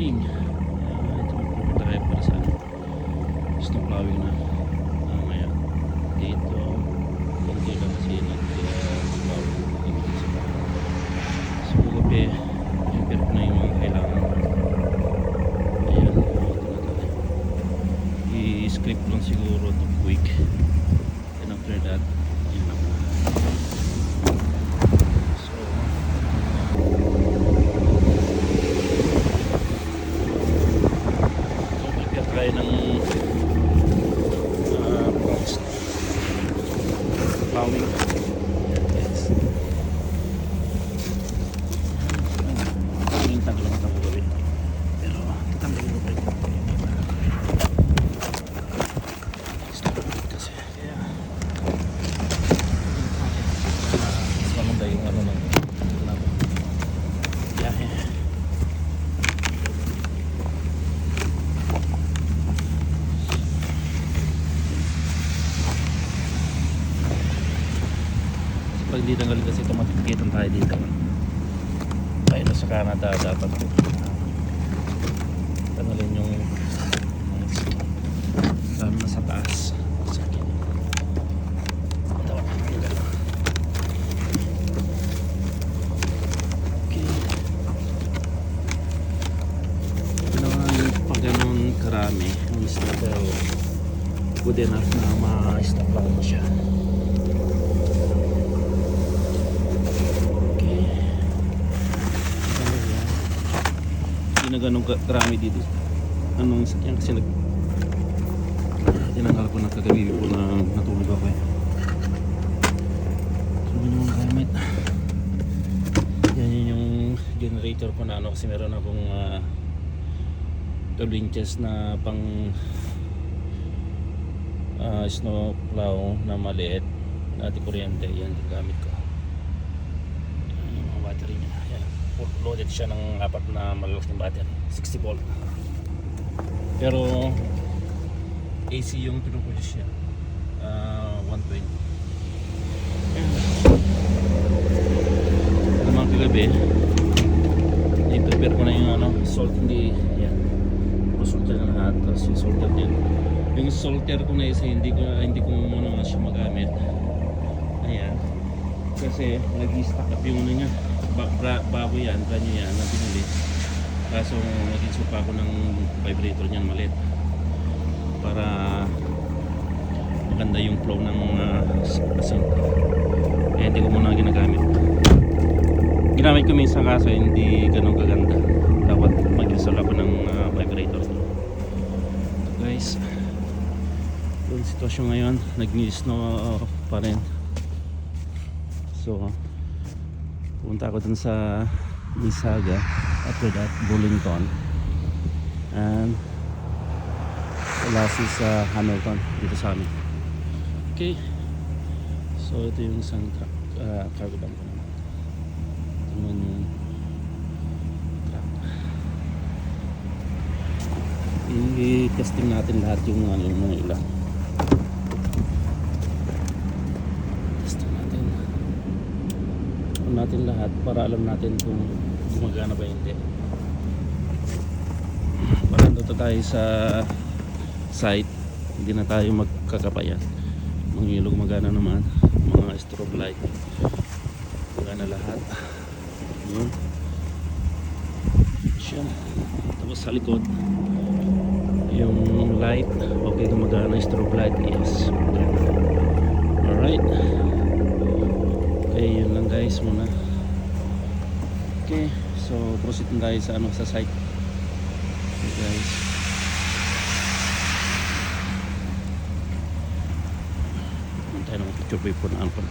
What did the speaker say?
morning. Ito pupunta tayo para sa snow plowing na ngayon. Dito konti lang kasi nag-plowing so gabi prepare na yung mga kailangan. Ayan, ito na tayo. I-script lang siguro to quick, and after that yun na. Tayo ng plowing. Yes. Minsan lang ito gawin. Pero tatanggalin ko pa rin. Kasi kaya maganda yung ano ng biyahe. Pag di tanggalin kasi ito matikitan tayo dito. Tayo na sa Canada dapat tanggalin yung dami na sa taas. Sakit. Ito. Okay. Pag ganun karami yung isla, pero good enough na ma-stop lang mo siya. Na ganun karami dito anong sakyan kasi tinanggal ko na kagabi po na natulog ako eh. So yun yung gamit, yan yung generator ko na ano, kasi meron akong 12 inches na pang snow plow na maliit na kuryente. Yan yung gamit ko, yung mga battery niya. Yan, loaded siya ng apat na malalaking battery, 60 volt, pero AC yung pinuproduce niya, 120. Naman kagabi i-prepare ko na yung ano, salt, hindi yan puro salter na lahat, tapos yung salter din, yung salter ko na isa hindi ko muna siya magamit. Ayan, kasi nag-stack up yung ano niya, bago yan, brand new yan na binili, kaso nag-install pa ako ng vibrator niyan maliit para maganda yung flow ng asin. Kaya hindi ko muna ginamit ko minsan, kaso hindi ganun kaganda. Dapat mag-install ako ng vibrator. So guys, yung sitwasyon ngayon, nag-snow pa rin. So pumunta ako dun sa Mississauga, after that Burlington, and last is Hamilton dito sa amin. Okay, so ito yung isang cargo van ko naman. Ito naman yung truck. I-testing natin lahat yung ano, yung mga ilang. Natin lahat para alam natin kung gumagana ba hindi. Para nandito tayo sa site, hindi na tayo magkakapayan. Mga ilaw gumagana naman, mga strobe light gumagana lahat. Yun siya. Tapos sa likod yung light, okay, gumagana strobe light, yes. Alright, okay, yun lang guys muna. Okay, so proceed na tayo sa ano, sa site. Okay guys, tayo ng picture paper na ano pa.